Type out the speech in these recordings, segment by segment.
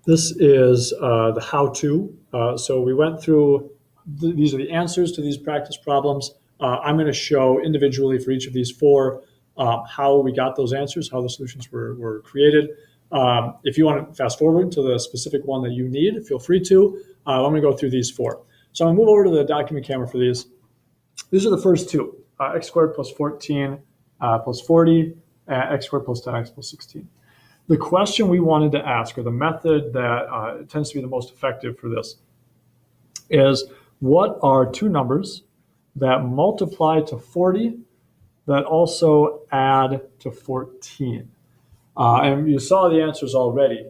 This is the how-to. So we went through, these are the answers to these practice problems. I'm going to show individually for each of these four how we got those answers, how the solutions were created. If you want to fast forward to the specific one that you need, feel free to. I'm going to go through these four. So I'm going to move over to the document camera for these. These are the first two, x squared plus 14 plus 40, x squared plus 10x plus 16. The question we wanted to ask, or the method that tends to be the most effective for this, is what are two numbers that multiply to 40 that also add to 14? And you saw the answers already,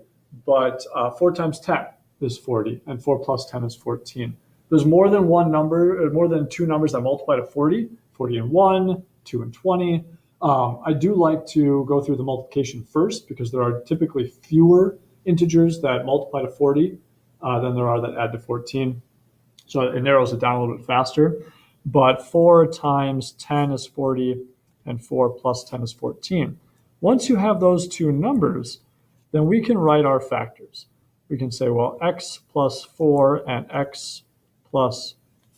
but 4 times 10 is 40, and 4 plus 10 is 14. There's more than one number, more than two numbers that multiply to 40, 40 and 1, 2 and 20. I do like to go through the multiplication first because there are typically fewer integers that multiply to 40 than there are that add to 14. So it narrows it down a little bit faster. But 4 times 10 is 40, and 4 plus 10 is 14. Once you have those two numbers, then we can write our factors. We can say, well, x plus 4 and x plus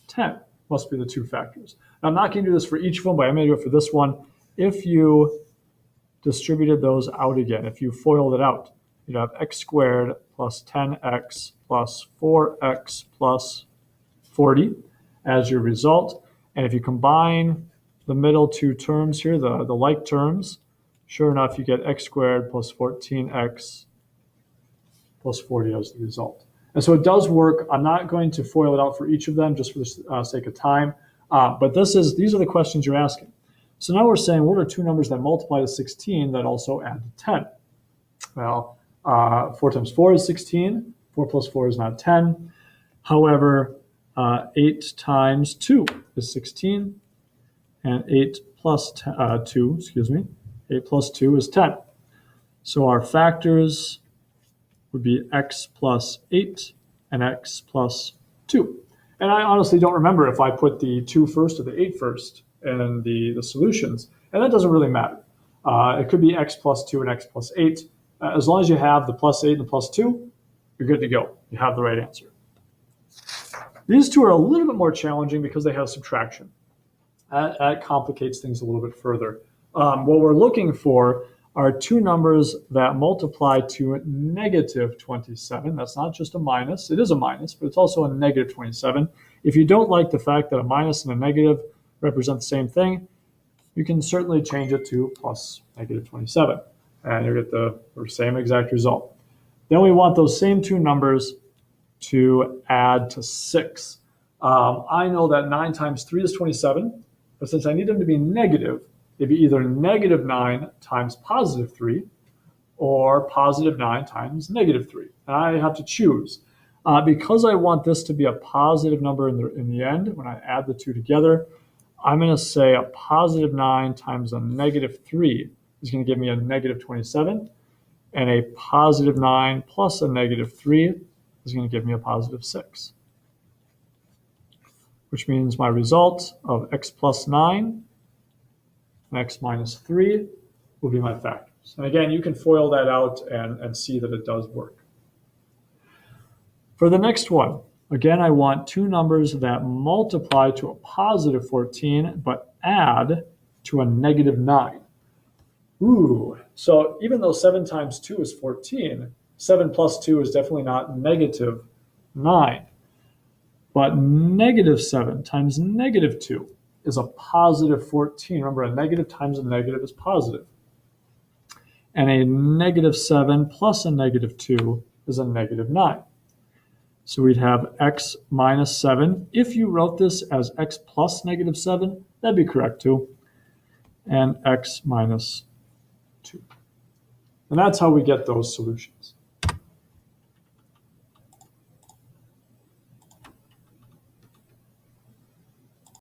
10 must be the two factors. Now, I'm not going to do this for each of them, but I'm going to do it for this one. If you distributed those out again, if you FOILed it out, you'd have x squared plus 10x plus 4x plus 40 as your result. And if you combine the middle two terms here, the like terms, sure enough, you get x squared plus 14x plus 40 as the result. And so it does work. I'm not going to FOIL it out for each of them just for the sake of time. But these are the questions you're asking. So now we're saying, what are two numbers that multiply to 16 that also add to 10? Well, 4 times 4 is 16. 4 plus 4 is not 10. However, 8 times 2 is 16. And 8 plus 2 is 10. So our factors would be x plus 8 and x plus 2. And I honestly don't remember if I put the 2 first or the 8 first in the solutions, and that doesn't really matter. It could be x plus 2 and x plus 8. As long as you have the plus 8 and the plus 2, you're good to go. You have the right answer. These two are a little bit more challenging because they have subtraction. That complicates things a little bit further. What we're looking for are two numbers that multiply to negative 27. That's not just a minus. It is a minus, but it's also a negative 27. If you don't like the fact that a minus and a negative represent the same thing, you can certainly change it to plus negative 27, and you get the same exact result. Then we want those same two numbers to add to 6. I know that 9 times 3 is 27, but since I need them to be negative, it'd be either negative 9 times positive 3 or positive 9 times negative 3. And I have to choose. Because I want this to be a positive number in the end, when I add the two together, I'm going to say a positive 9 times a negative 3 is going to give me a negative 27, and a positive 9 plus a negative 3 is going to give me a positive 6, which means my result of x plus 9 and x minus 3 will be my factors. And again, you can FOIL that out and see that it does work. For the next one, again, I want two numbers that multiply to a positive 14 but add to a negative 9. Ooh, so even though 7 times 2 is 14, 7 plus 2 is definitely not negative 9. But negative 7 times negative 2 is a positive 14. Remember, a negative times a negative is positive. And a negative 7 plus a negative 2 is a negative 9. So we'd have x minus 7. If you wrote this as x plus negative 7, that'd be correct too. And x minus 2. And that's how we get those solutions.